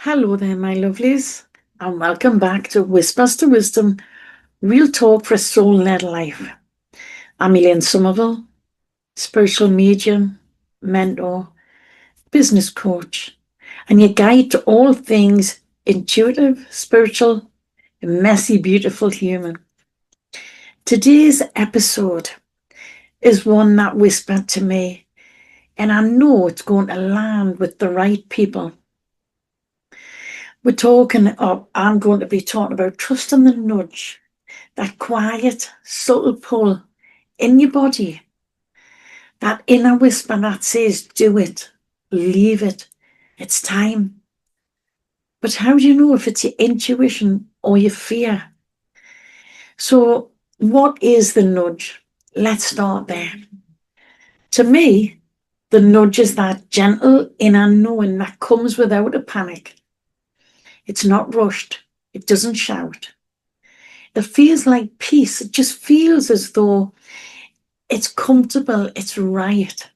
Hello there, my lovelies, and welcome back to Whispers to Wisdom, real talk for a soul-led life. I'm Elaine Somerville, spiritual medium, mentor, business coach, and your guide to all things intuitive, spiritual, and messy, beautiful human. Today's episode is one that whispered to me, and I know it's going to land with the right people. I'm going to be talking about trusting the nudge, that quiet, subtle pull in your body, that inner whisper that says, do it, leave it, it's time. But how do you know if it's your intuition or your fear? So, what is the nudge? Let's start there. To me, the nudge is that gentle inner knowing that comes without a panic. It's not rushed. It doesn't shout. It feels like peace. It just feels as though it's comfortable. It's right.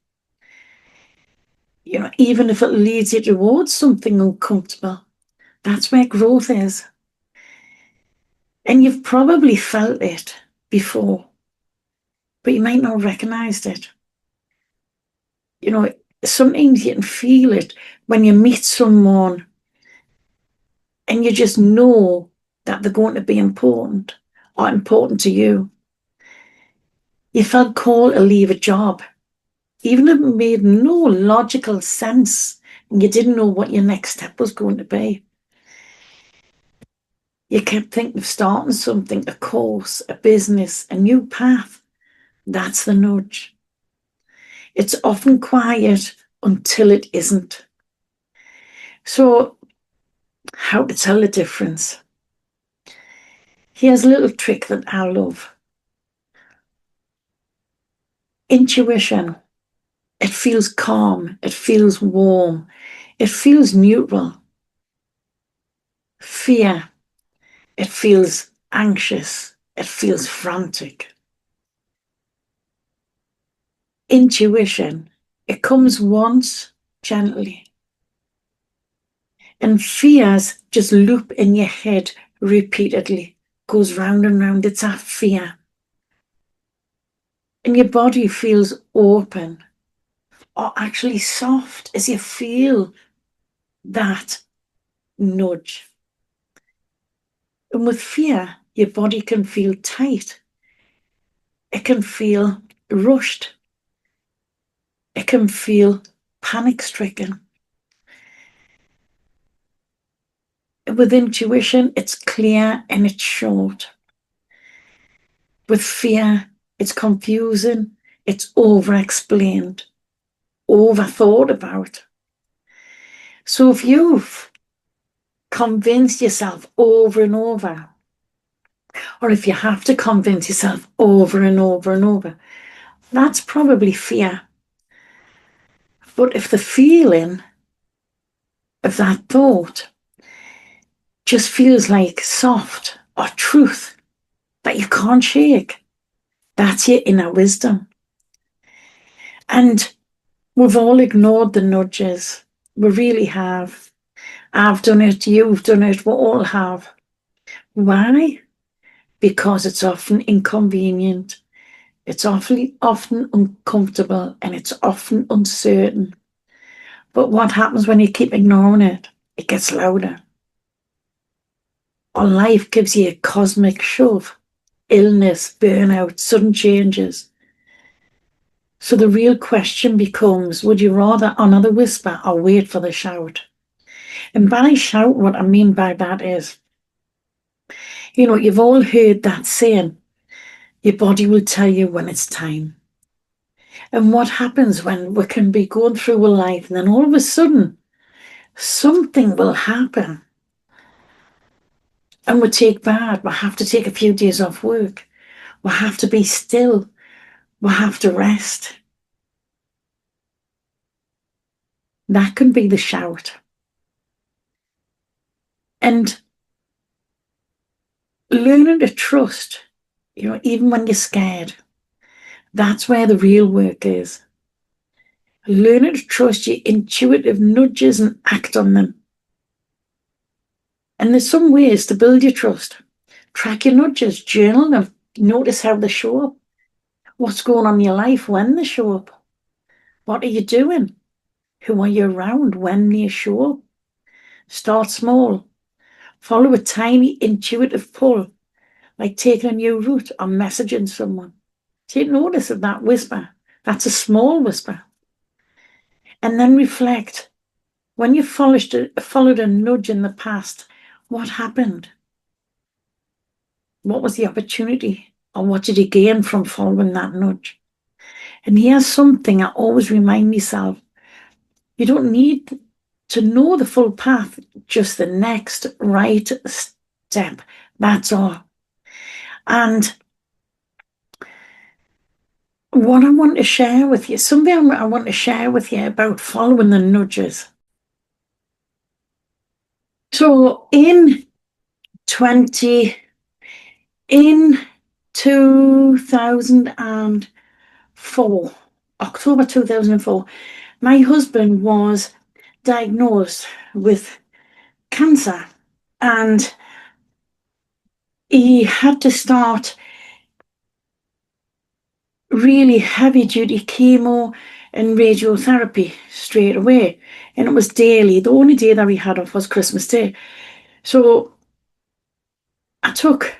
Even if it leads you towards something uncomfortable, that's where growth is. And you've probably felt it before, but you might not have recognized it. Sometimes you can feel it when you meet someone and you just know that they're going to be important or important to you. You felt called to leave a job, even if it made no logical sense and you didn't know what your next step was going to be. You kept thinking of starting something, a course, a business, a new path. That's the nudge. It's often quiet until it isn't. So, how to tell the difference? Here's a little trick that I love. Intuition. It feels calm. It feels warm. It feels neutral. Fear. It feels anxious. It feels frantic. Intuition. It comes once, gently. And fears just loop in your head repeatedly. Goes round and round. It's that fear. And your body feels open or actually soft as you feel that nudge. And with fear, your body can feel tight. It can feel rushed. It can feel panic-stricken. With intuition, it's clear and it's short. With fear, it's confusing, it's over-explained, over-thought about. So if you've convinced yourself over and over, or if you have to convince yourself over and over and over, that's probably fear. But if the feeling of that thought just feels like soft or truth that you can't shake, that's your inner wisdom. And we've all ignored the nudges. We really have. I've done it, you've done it, we all have. Why? Because it's often inconvenient, it's often uncomfortable, and it's often uncertain. But what happens when you keep ignoring it? It gets louder. Or life gives you a cosmic shove. Illness, burnout, sudden changes. So the real question becomes, would you rather honor the whisper or wait for the shout? And by shout, what I mean by that is, you've all heard that saying, your body will tell you when it's time. And what happens when we can be going through a life and then all of a sudden, something will happen. And we take bad. We have to take a few days off work. We have to be still. We have to rest. That can be the shout. And learning to trust, even when you're scared, that's where the real work is. Learning to trust your intuitive nudges and act on them. And there's some ways to build your trust. Track your nudges, journal them, notice how they show up. What's going on in your life when they show up? What are you doing? Who are you around when they show up? Start small. Follow a tiny intuitive pull, like taking a new route or messaging someone. Take notice of that whisper. That's a small whisper. And then reflect. When you followed a nudge in the past, what happened? What was the opportunity? Or what did you gain from following that nudge? And here's something I always remind myself. You don't need to know the full path, just the next right step. That's all. And what I want to share with you, something I want to share with you about following the nudges. So in 2004, October 2004, my husband was diagnosed with cancer, and he had to start really heavy duty chemo and radiotherapy straight away. And it was daily. The only day that we had off was Christmas Day. So I took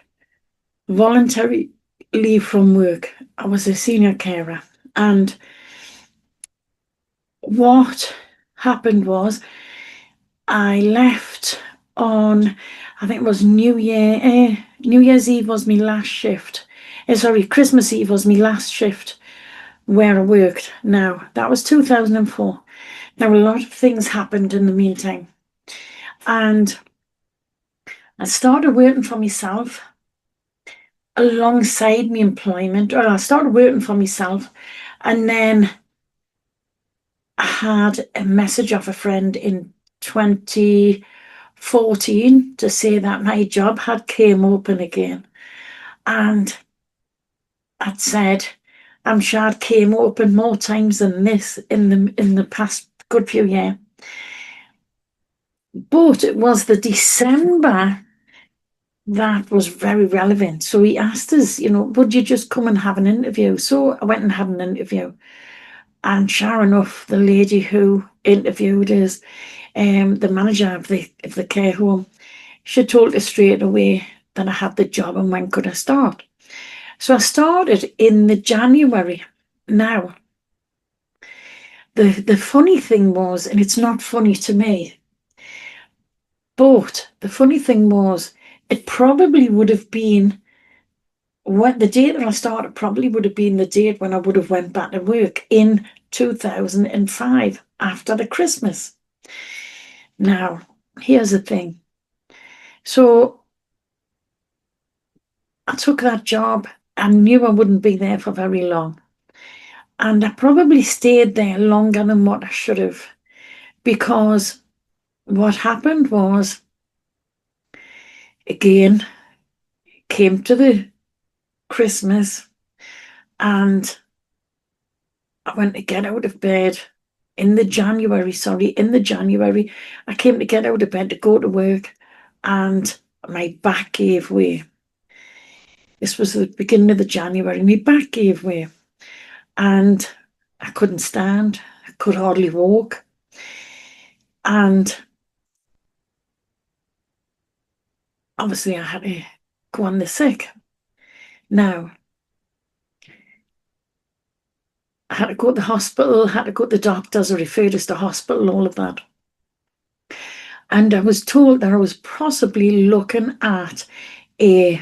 voluntary leave from work. I was a senior carer. And what happened was I left on, I think it was New Year's Eve was my last shift. Sorry, Christmas Eve was my last shift where I worked. Now, that was 2004. Now, a lot of things happened in the meantime. And I started working for myself alongside my employment. Or I started working for myself, and then I had a message off a friend in 2014 to say that my job had came open again. And I'd said, I'm sure it came open more times than this in the past good few years. But it was the December that was very relevant. So he asked us, would you just come and have an interview? So I went and had an interview. And sure enough, the lady who interviewed us, the manager of the care home, she told us straight away that I had the job and when could I start. So I started in the January. Now, the funny thing was, and it's not funny to me, but the funny thing was, it probably would have been the date that I started probably would have been the date when I would have went back to work in 2005 after the Christmas. Now, here's the thing. So I took that job and knew I wouldn't be there for very long. And I probably stayed there longer than what I should have, because what happened was, again, came to the Christmas and I went to get out of bed in the January, I came to get out of bed to go to work and my back gave way. This was the beginning of the January. My back gave way and I couldn't stand. I could hardly walk. And obviously I had to go on the sick. Now, I had to go to the hospital, had to go to the doctors, or referred us to hospital, all of that. And I was told that I was possibly looking at a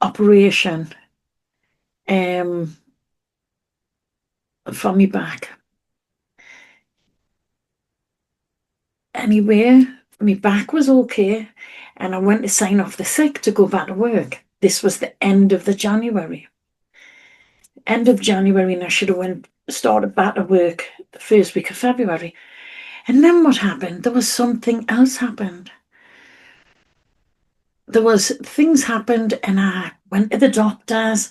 operation for me back. Anyway, my back was okay, and I went to sign off the sick to go back to work. This was the end of the January. End of January, and I should have started back to work the first week of February. And then what happened? There was something else happened. Things happened, and I went to the doctors,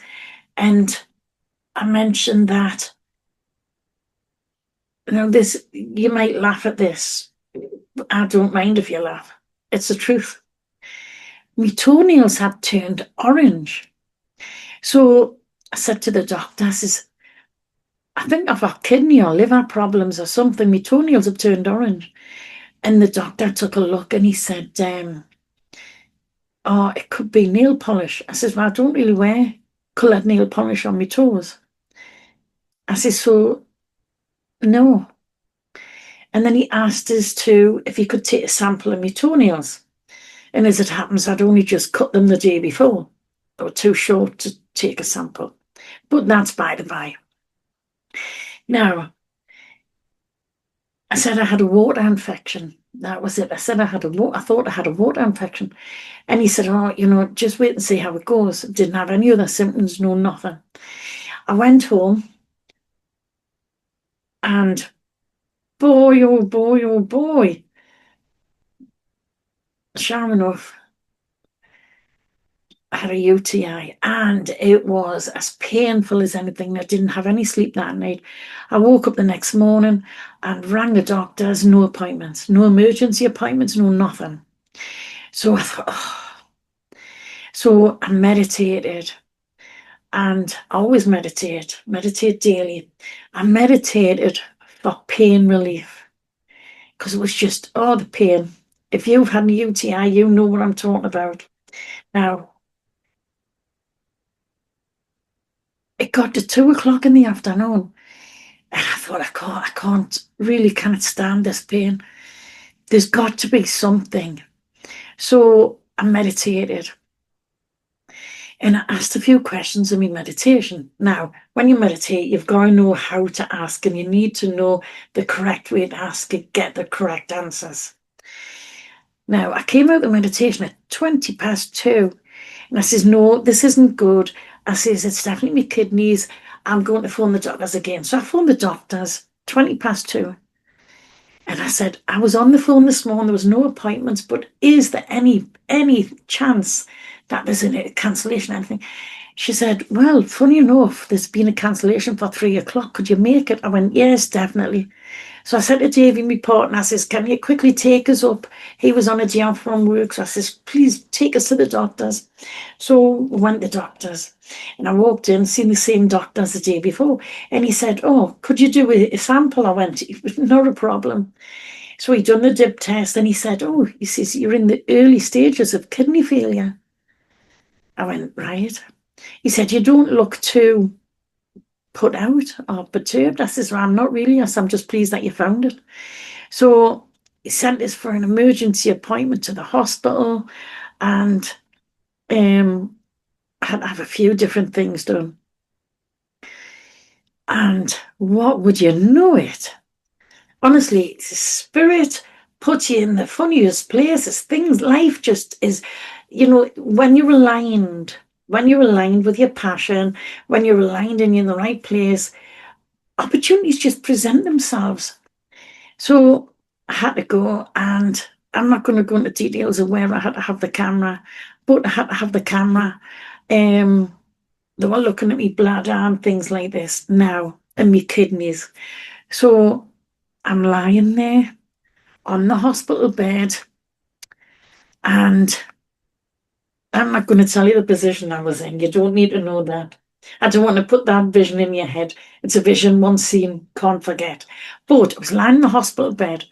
and I mentioned that, you might laugh at this. I don't mind if you laugh. It's the truth. my toenails had turned orange. So I said to the doctor, I says, I think I've got kidney or liver problems or something. My toenails have turned orange. And the doctor took a look and he said, oh, it could be nail polish. I says, well, I don't really wear coloured nail polish on my toes. I says, so no. And then he asked us to, if he could take a sample of my toenails. And as it happens, I'd only just cut them the day before. They were too short to take a sample. But that's by the by. Now, I said I had a water infection. That was it. I said I thought I had a water infection. And he said, oh, just wait and see how it goes. Didn't have any other symptoms, no nothing. I went home and boy, oh boy, oh boy, sure enough, I had a UTI and it was as painful as anything. I didn't have any sleep that night. I woke up the next morning and rang the doctors, no appointments, no emergency appointments, no nothing. So I thought, oh. So I meditated and I always meditate daily. I meditated for pain relief because it was just, oh, the pain. If you've had a UTI, you know what I'm talking about. Now, it got to 2 o'clock in the afternoon. And I thought, can't stand this pain. There's got to be something. So I meditated and I asked a few questions in my meditation. Now, when you meditate, you've got to know how to ask and you need to know the correct way to ask and get the correct answers. Now, I came out of meditation at 2:20 and I says, no, this isn't good. I says, it's definitely my kidneys. I'm going to phone the doctors again. So I phoned the doctors, 2:20. And I said, I was on the phone this morning, there was no appointments, but is there any chance that there's a cancellation or anything? She said, well, funny enough, there's been a cancellation for 3 o'clock. Could you make it? I went, yes, definitely. So I said to Davey, my partner, I says, can you quickly take us up? He was on a day off from work. So I says, please take us to the doctors. So we went to the doctors and I walked in, seen the same doctor as the day before. And he said, oh, could you do a sample? I went, not a problem. So he done the dip test and he said, oh, he says, you're in the early stages of kidney failure. I went, right. He said, you don't look too put out or perturbed. I says, well, I'm not really. I said, I'm just pleased that you found it. So he sent us for an emergency appointment to the hospital and I had to have a few different things done. And what would you know it? Honestly, spirit puts you in the funniest places. Things, life just is, when you're aligned with your passion, when you're aligned and you're in the right place, opportunities just present themselves. So I had to go, and I'm not going to go into details of where I had to have the camera, but I had to have the camera. They were looking at me bladder and things like this now, and me kidneys. So I'm lying there on the hospital bed, and I'm not going to tell you the position I was in. You don't need to know that. I don't want to put that vision in your head. It's a vision once seen, can't forget. But I was lying in the hospital bed,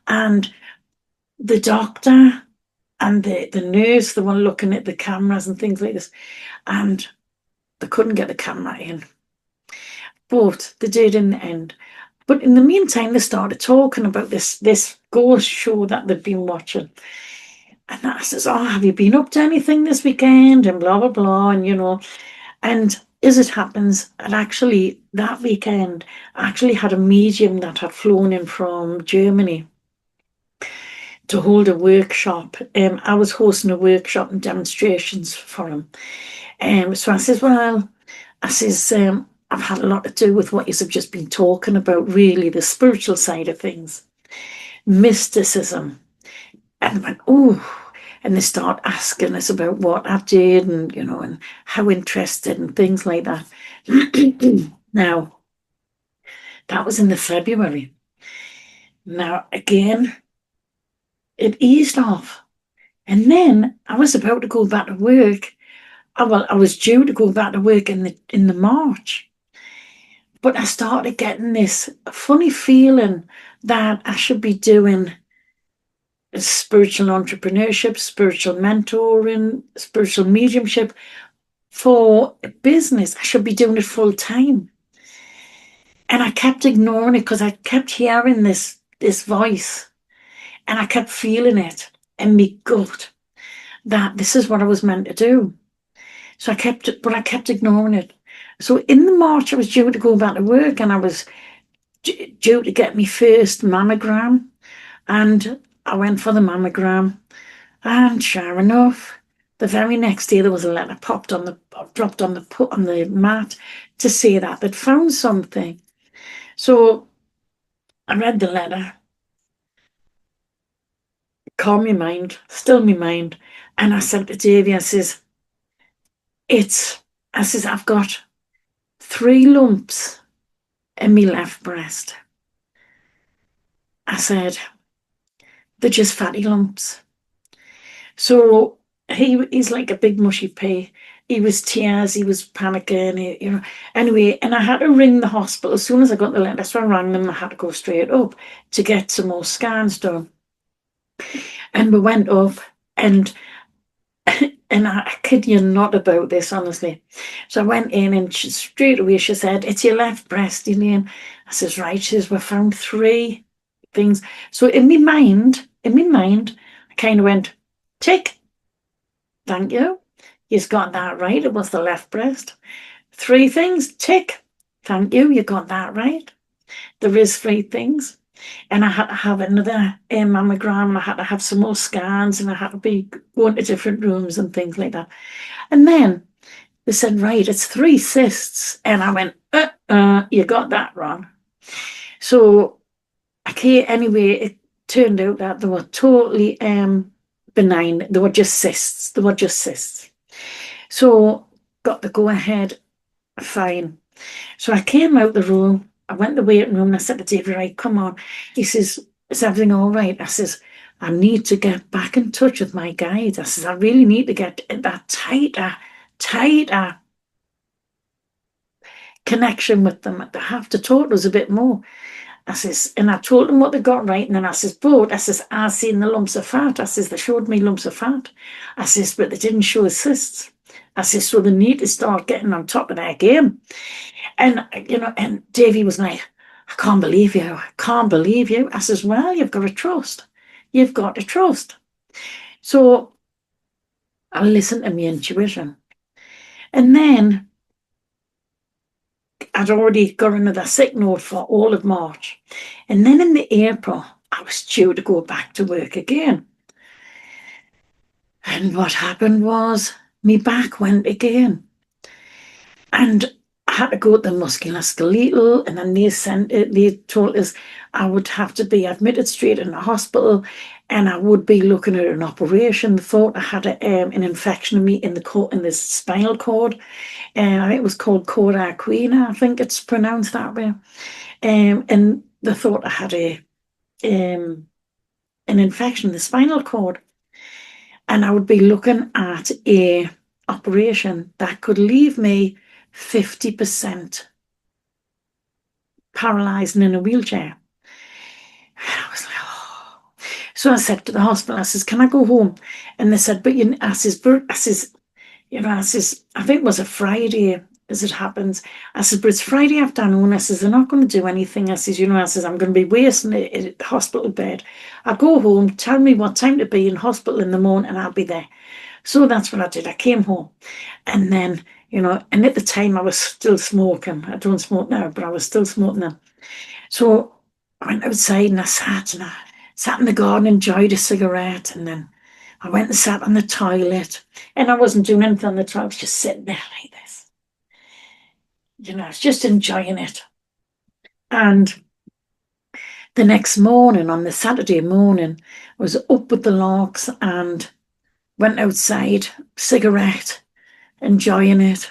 and the doctor and the nurse, the one looking at the cameras and things like this, and they couldn't get the camera in. But they did in the end. But in the meantime, they started talking about this ghost show that they'd been watching. And I says, oh, have you been up to anything this weekend? And blah, blah, blah. And as it happens, that weekend, I actually had a medium that had flown in from Germany to hold a workshop. I was hosting a workshop and demonstrations for him. So I says, well, I've had a lot to do with what you've just been talking about, really, the spiritual side of things, mysticism. And I went, oh, and they start asking us about what I did and how interested and things like that. Now, that was in the February. Now, again, it eased off. And then I was about to go back to work. Well, I was due to go back to work in the March, but I started getting this funny feeling that I should be doing spiritual entrepreneurship, spiritual mentoring, spiritual mediumship for business. I should be doing it full time. And I kept ignoring it because I kept hearing this voice and I kept feeling it in my gut that this is what I was meant to do. So I kept ignoring it. So in the March, I was due to go back to work and I was due to get my first mammogram. And I went for the mammogram. And sure enough, the very next day there was a letter dropped on the mat to say that they'd found something. So I read the letter, calm my mind, still my mind, and I said to Davy, I says, I've got 3 lumps in my left breast. I said, they're just fatty lumps. So he's like a big mushy pea. He was tears, he was panicking, Anyway, and I had to ring the hospital as soon as I got the letter. So I rang them. I had to go straight up to get some more scans done. And we went up, and I kid you not about this, honestly. So I went in, and straight away she said, "It's your left breast, Elaine." I says, "Right." She says, "We found 3 things." So in my mind, I kind of went, tick, thank you. You've got that right. It was the left breast. 3 things, tick. Thank you. You got that right. There is 3 things. And I had to have another mammogram. I had to have some more scans, and I had to be going to different rooms and things like that. And then they said, right, it's 3 cysts. And I went, you got that wrong. So, okay, anyway, it turned out that they were totally benign. They were just cysts. So, got the go ahead, fine. So I came out the room. I went to the waiting room and I said to David, right, come on. He says, is everything all right? I says, I need to get back in touch with my guide. I says, I really need to get that tighter connection with them. I have to talk to us a bit more. I says, and I told them what they got right. And then I says, I seen the lumps of fat. I says, they showed me lumps of fat. I says, but they didn't show cysts. I says, so they need to start getting on top of their game. And, and Davy was like, I can't believe you. I says, well, you've got to trust. So I listened to my intuition. And then I'd already got another sick note for all of March. And then in the April, I was due to go back to work again. And what happened was my back went again. And I had to go to the musculoskeletal, and then they told us I would have to be admitted straight in the hospital, and I would be looking at an operation. They thought I had an infection in me in the spinal cord, and I think it was called cauda equina. I think it's pronounced that way. And they thought I had an infection in the spinal cord, and I would be looking at a operation that could leave me 50% paralyzed and in a wheelchair. And I was like, oh. So I said to the hospital, I says, can I go home? And they said, I says, I think it was a Friday as it happens. I said, but it's Friday afternoon. I says, they're not going to do anything. I says, I'm going to be wasting the hospital bed. I'll go home, tell me what time to be in hospital in the morning, and I'll be there. So that's what I did. I came home, and then, and at the time I was still smoking. I don't smoke now, but I was still smoking then. So I went outside and I sat in the garden, enjoyed a cigarette, and then I went and sat on the toilet, and I wasn't doing anything on the toilet. I was just sitting there like this. I was just enjoying it. And the next morning, on the Saturday morning, I was up with the larks and went outside, cigarette, enjoying it.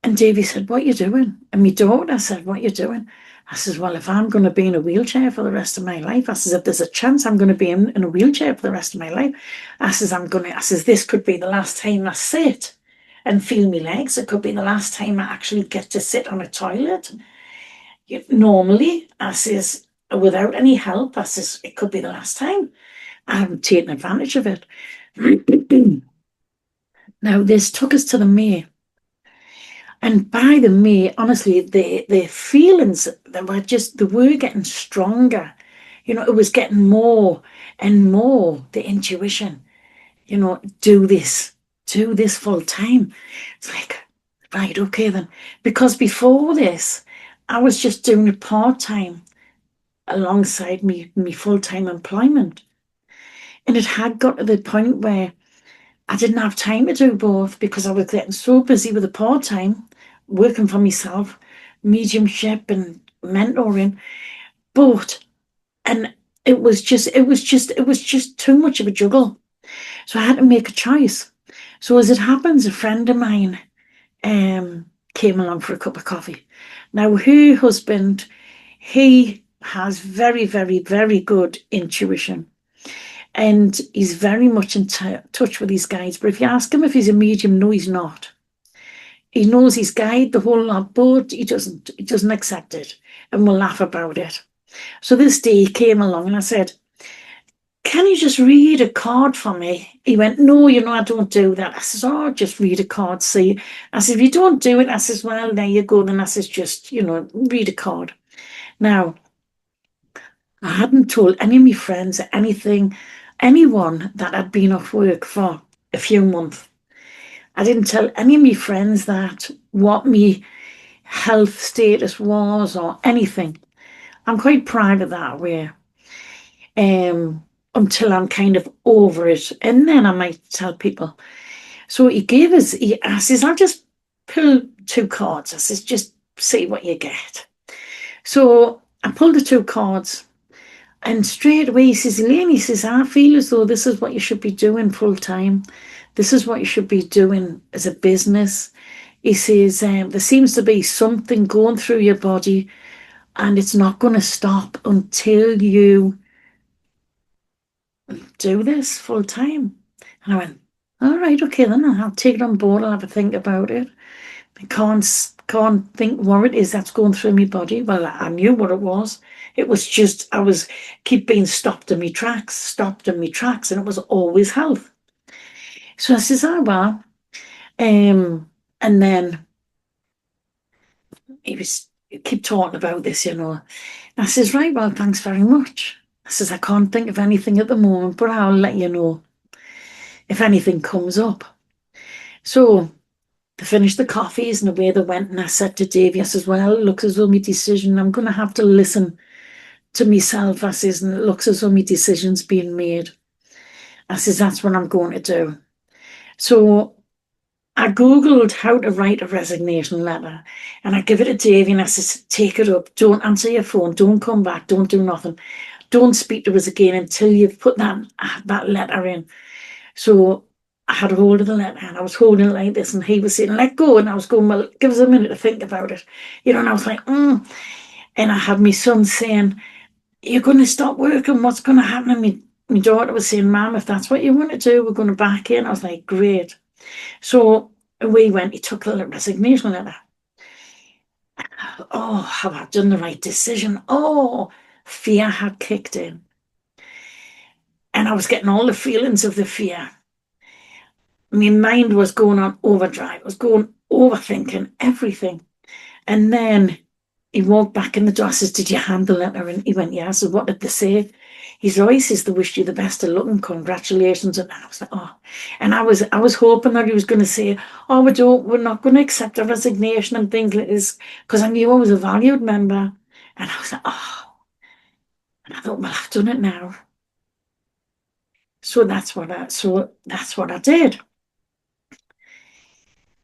And Davy said, what are you doing? And my daughter said, what are you doing? I says, well, if I'm going to be in a wheelchair for the rest of my life, I says, if there's a chance I'm going to be in a wheelchair for the rest of my life, I says, this could be the last time I sit and feel my legs. It could be the last time I actually get to sit on a toilet. Normally, I says, without any help, I says, it could be the last time. I haven't taken advantage of it. Now, this took us to the May. And by the May, honestly, the feelings that they were getting stronger. It was getting more and more the intuition, do this full time. It's like, right, okay then. Because before this, I was just doing it part time alongside me full time employment. And it had got to the point where I didn't have time to do both because I was getting so busy with the part time, working for myself, mediumship and mentoring. But and it was just too much of a juggle. So I had to make a choice. So as it happens, a friend of mine came along for a cup of coffee. Now her husband, he has very, very, very good intuition. And he's very much in touch with his guides. But if you ask him if he's a medium, no, he's not. He knows his guide the whole lot, but he doesn't accept it and will laugh about it. So this day he came along and I said, can you just read a card for me? He went, no, I don't do that. I says, oh, just read a card, see. I said, if you don't do it, I says, well, there you go. Then I says, just, read a card. Now, I hadn't told any of my friends anyone that I'd been off work for a few months. I didn't tell any of my friends that what my health status was or anything. I'm quite private that way. Until I'm kind of over it. And then I might tell people. So I says, I'll just pull 2 cards. I says, just see what you get. So I pulled the 2 cards. And straight away he says, Elaine, he says, I feel as though this is what you should be doing full time. This is what you should be doing as a business. He says, there seems to be something going through your body and it's not going to stop until you do this full time. And I went, all right, okay, then I'll take it on board. I'll have a think about it. I can't think what it is that's going through my body. Well, I knew what it was. It was just, I was keep being stopped in my tracks, and it was always health. So I says, oh, well. And then he keep talking about this, I says, right, well, thanks very much. I says, I can't think of anything at the moment, but I'll let you know if anything comes up. So they finished the coffees and away they went. And I said to Davey, I says, well, it looks as though my decision, I'm going to have to listen to myself. I says, and it looks as though my decision's being made. I says, that's what I'm going to do. So I Googled how to write a resignation letter and I give it to Davey and I says, take it up. Don't answer your phone. Don't come back. Don't do nothing. Don't speak to us again until you've put that letter in. So I had a hold of the letter and I was holding it like this and he was saying, let go. And I was going, well, give us a minute to think about it. And I was like, And I had my son saying, you're going to stop working. What's going to happen? And my daughter was saying, Mum, if that's what you want to do, we're going to back in. I was like, great. So away went. He took the resignation letter. Oh, have I done the right decision? Oh, fear had kicked in. And I was getting all the feelings of the fear. My mind was going on overdrive. It was going overthinking everything. And then he walked back in the door. I says, did you hand the letter? And he went, yeah. I said, what did they say? His voice is, they wished you the best of luck and congratulations. And I was like, oh. And I was hoping that he was going to say, oh, we're not going to accept a resignation and things like this, because I knew I was a valued member. And I was like, oh. And I thought, well, I've done it now. So that's what I did.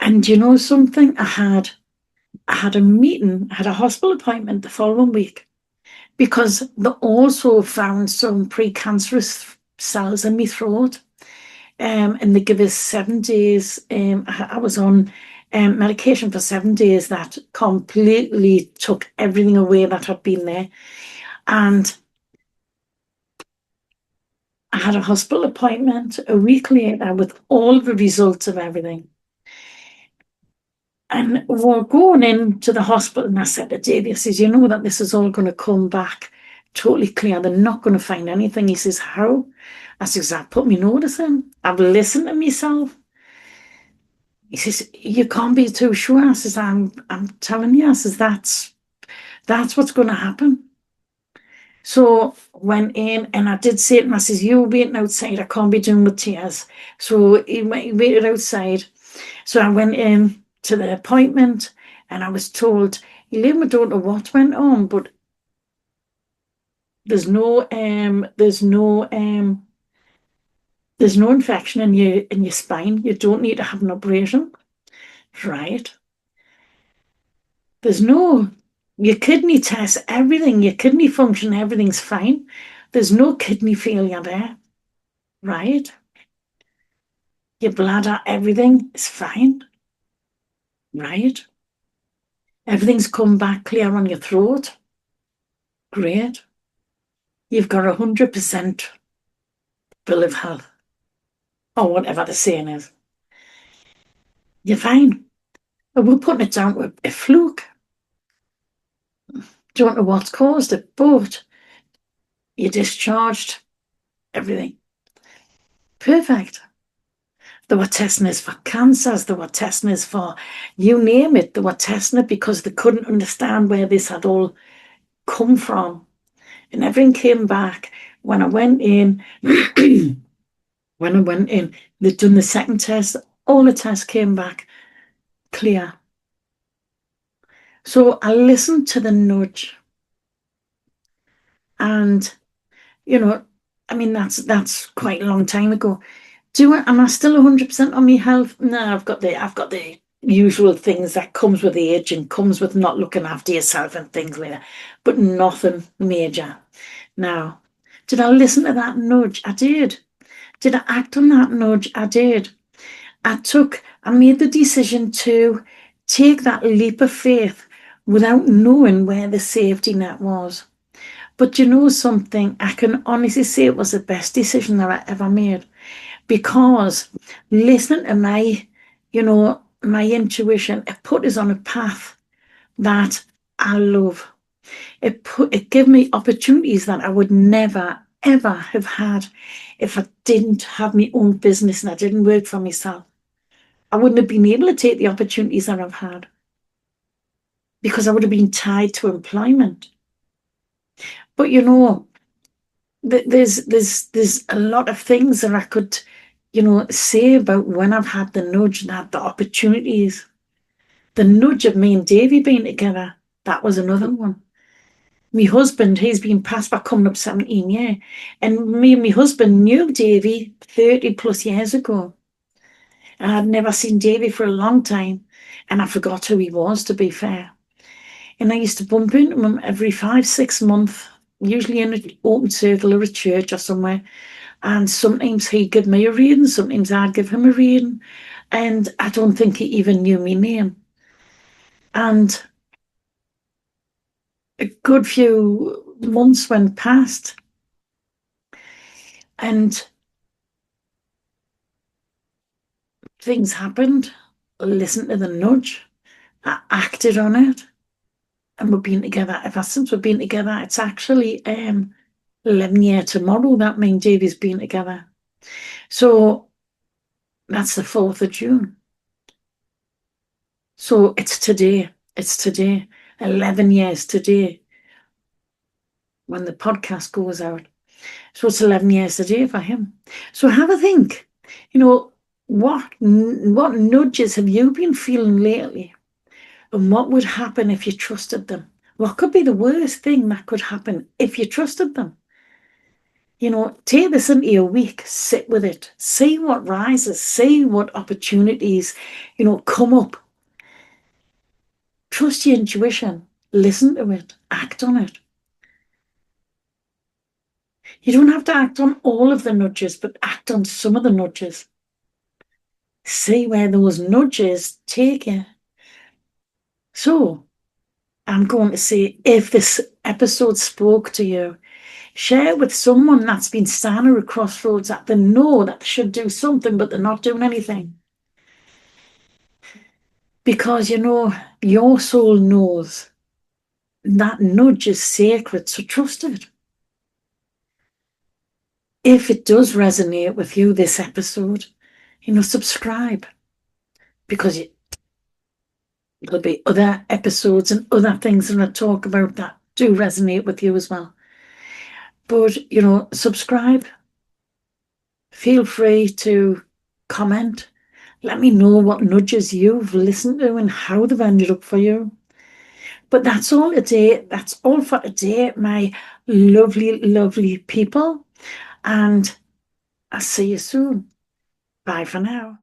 And you know something? I had a meeting, I had a hospital appointment the following week because they also found some precancerous cells in my throat. And they give us 7 days. I was on medication for 7 days that completely took everything away that had been there. And I had a hospital appointment a week later with all the results of everything. And we're going into the hospital, and I said to Davey, I says, you know that this is all going to come back totally clear. They're not going to find anything. He says, how? I says, I put me notice in. I've listened to myself. He says, you can't be too sure. I says, I'm telling you. I says, that's what's going to happen. So went in, and I did say to him, I says, you're waiting outside. I can't be doing with tears. So he waited outside. So I went in to the appointment, and I was told, Elaine, we don't know what went on, but there's no infection in your spine. You don't need to have an operation. Right. There's no, your kidney test, everything, your kidney function, everything's fine. There's no kidney failure there. Right. Your bladder, everything is fine. Right. Everything's come back clear on your throat. Great. You've got 100% bill of health, or whatever the saying is. You're fine. But we're putting it down to a fluke. Don't know what's caused it, but you discharged everything. Perfect. They were testing us for cancers. They were testing us for, you name it. They were testing it because they couldn't understand where this had all come from. And everything came back. When I went in, they'd done the second test. All the tests came back clear. So I listened to the nudge. And, I mean, that's quite a long time ago. Am I still 100% on my health? No, I've got the usual things that comes with age and comes with not looking after yourself and things like that, but nothing major. Now, did I listen to that nudge? I did. Did I act on that nudge? I did. I made the decision to take that leap of faith without knowing where the safety net was. But you know something? I can honestly say it was the best decision that I ever made, because listening to my intuition, it put us on a path that I love. It gave me opportunities that I would never, ever have had if I didn't have my own business and I didn't work for myself. I wouldn't have been able to take the opportunities that I've had because I would have been tied to employment. But there's a lot of things that I could, say about when I've had the nudge and had the opportunities. The nudge of me and Davy being together, that was another one. My husband, he's been passed back coming up 17 years. And me and my husband knew Davy 30 plus years ago. And I'd never seen Davy for a long time. And I forgot who he was, to be fair. And I used to bump into him every 5-6 months, usually in an open circle or a church or somewhere. And sometimes he'd give me a reading, sometimes I'd give him a reading. And I don't think he even knew my name. And a good few months went past, and things happened. I listened to the nudge. I acted on it. And we've been together ever since. We've been together. It's actually 11 years tomorrow that me and Davey's been together. So that's the 4th of June. So it's today. 11 years today when the podcast goes out. So it's 11 years today for him. So have a think. What nudges have you been feeling lately? And what would happen if you trusted them? What could be the worst thing that could happen if you trusted them? Take this into your week, sit with it, see what rises, see what opportunities, come up. Trust your intuition, listen to it, act on it. You don't have to act on all of the nudges, but act on some of the nudges. See where those nudges take you. So, I'm going to say, if this episode spoke to you, share it with someone that's been standing at crossroads that they know that they should do something, but they're not doing anything. Because, your soul knows that nudge is sacred, so trust it. If it does resonate with you, this episode, subscribe, because there'll be other episodes and other things that I talk about that do resonate with you as well. But, subscribe. Feel free to comment. Let me know what nudges you've listened to and how they've ended up for you. But that's all today. That's all for today, my lovely, lovely people. And I'll see you soon. Bye for now.